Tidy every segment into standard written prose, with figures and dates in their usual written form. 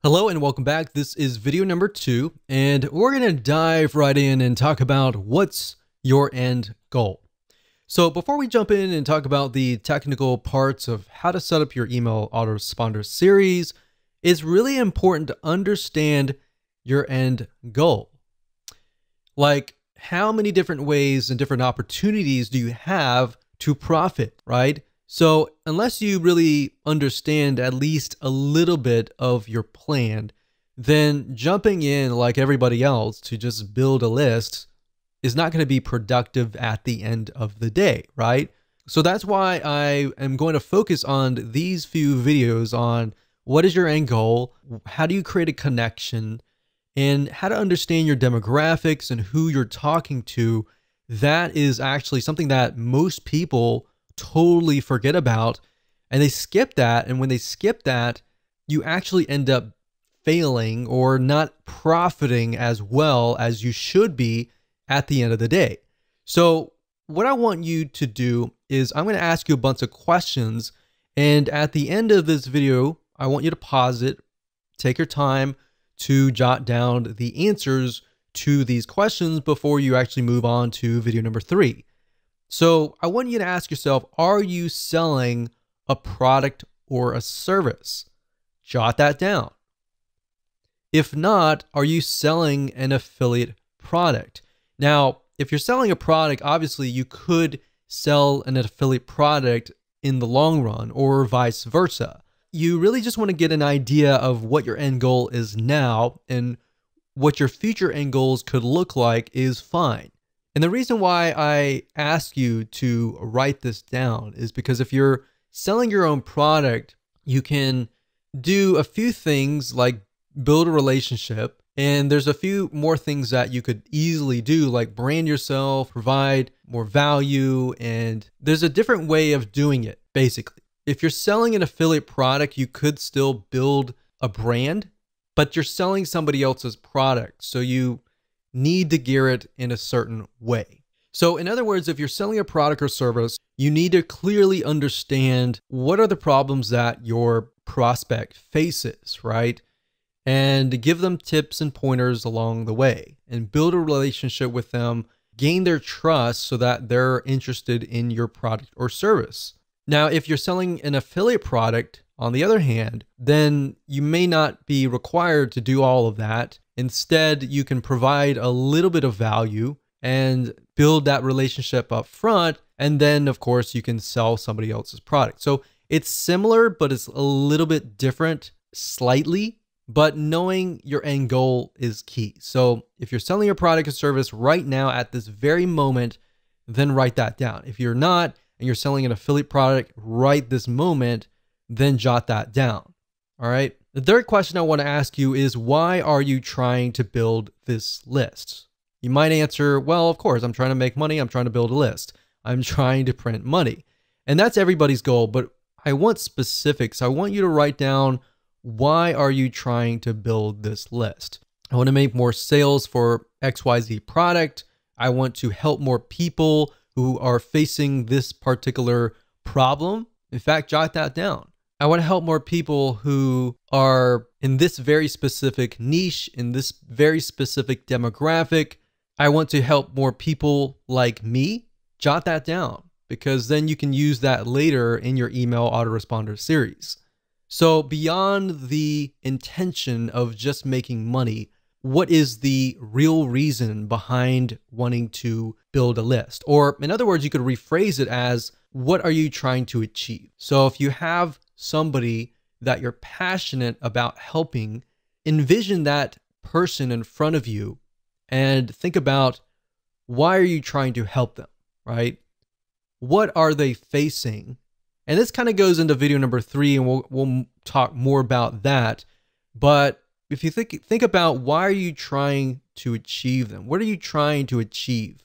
Hello and welcome back. This is video number 2, and we're going to dive right in and talk about what's your end goal. So before we jump in and talk about the technical parts of how to set up your email autoresponder series, it's really important to understand your end goal. Like, how many different ways and different opportunities do you have to profit, right? So unless you really understand at least a little bit of your plan, then jumping in like everybody else to just build a list is not going to be productive at the end of the day, right? So that's why I am going to focus on these few videos on what is your end goal, how do you create a connection, and how to understand your demographics and who you're talking to. That is actually something that most people totally forget about, and they skip that. And when they skip that, you actually end up failing or not profiting as well as you should be at the end of the day. So what I want you to do is I'm going to ask you a bunch of questions, and at the end of this video, I want you to pause it, take your time to jot down the answers to these questions before you actually move on to video number 3. So I want you to ask yourself, are you selling a product or a service? Jot that down. If not, are you selling an affiliate product? Now, if you're selling a product, obviously you could sell an affiliate product in the long run or vice versa. You really just want to get an idea of what your end goal is now, and what your future end goals could look like is fine. And the reason why I ask you to write this down is because if you're selling your own product, you can do a few things like build a relationship. And there's a few more things that you could easily do, like brand yourself, provide more value. And there's a different way of doing it, basically. If you're selling an affiliate product, you could still build a brand, but you're selling somebody else's product. So you need to gear it in a certain way. So in other words, if you're selling a product or service, you need to clearly understand what are the problems that your prospect faces, right? And give them tips and pointers along the way, and build a relationship with them, gain their trust so that they're interested in your product or service. Now, if you're selling an affiliate product, on the other hand, then you may not be required to do all of that. Instead, you can provide a little bit of value and build that relationship up front. And then, of course, you can sell somebody else's product. So it's similar, but it's a little bit different slightly. But knowing your end goal is key. So if you're selling your product or service right now at this very moment, then write that down. If you're not, and you're selling an affiliate product right this moment, then jot that down. All right. The third question I want to ask you is, why are you trying to build this list? You might answer, well, of course, I'm trying to make money. I'm trying to build a list. I'm trying to print money. And that's everybody's goal, but I want specifics. I want you to write down, why are you trying to build this list? I want to make more sales for XYZ product. I want to help more people who are facing this particular problem. In fact, jot that down. I want to help more people who are in this very specific niche, in this very specific demographic. I want to help more people like me. Jot that down, because then you can use that later in your email autoresponder series. So beyond the intention of just making money, what is the real reason behind wanting to build a list? Or in other words, you could rephrase it as, what are you trying to achieve? So if you have somebody that you're passionate about helping, envision that person in front of you and think about, why are you trying to help them, right? What are they facing? And this kind of goes into video number 3, and we'll talk more about that. But if you think about, why are you trying to achieve them? What are you trying to achieve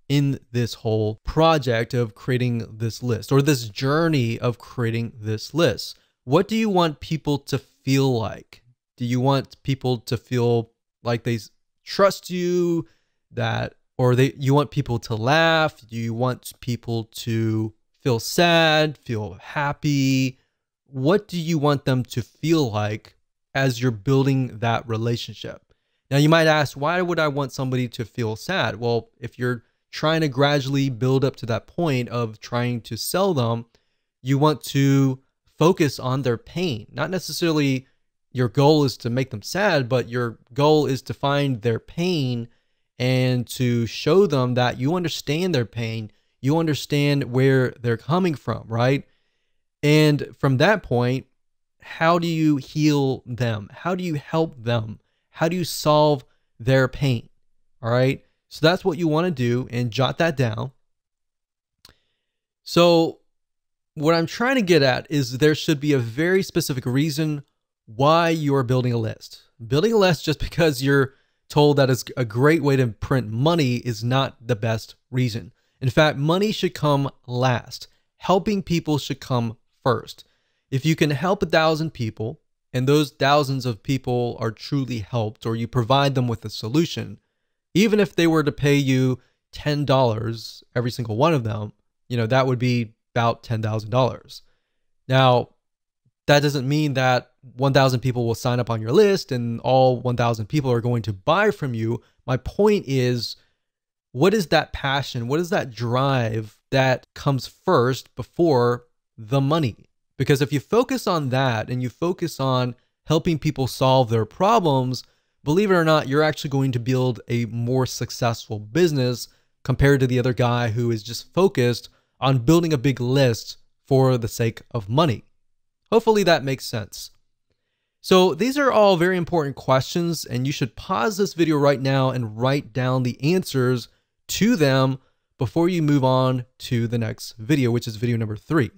in this whole project of creating this list, or this journey of creating this list? What do you want people to feel like? Do you want people to feel like they trust you, or you want people to laugh? Do you want people to feel sad, feel happy? What do you want them to feel like as you're building that relationship. Now, you might ask, why would I want somebody to feel sad? Well, if you're trying to gradually build up to that point of trying to sell them, you want to focus on their pain. Not necessarily your goal is to make them sad, but your goal is to find their pain and to show them that you understand their pain, you understand where they're coming from, right? And from that point, how do you heal them? How do you help them? How do you solve their pain? All right. So that's what you want to do, and jot that down. So what I'm trying to get at is there should be a very specific reason why you are building a list. Building a list just because you're told that it's a great way to print money is not the best reason. In fact, money should come last. Helping people should come first. If you can help 1,000 people, and those thousands of people are truly helped, or you provide them with a solution, even if they were to pay you $10, every single one of them, that would be about $10,000. Now, that doesn't mean that 1,000 people will sign up on your list and all 1,000 people are going to buy from you. My point is, what is that passion? What is that drive that comes first before the money? Because if you focus on that and you focus on helping people solve their problems, believe it or not, you're actually going to build a more successful business compared to the other guy who is just focused on building a big list for the sake of money. Hopefully that makes sense. So these are all very important questions, and you should pause this video right now and write down the answers to them before you move on to the next video, which is video number 3.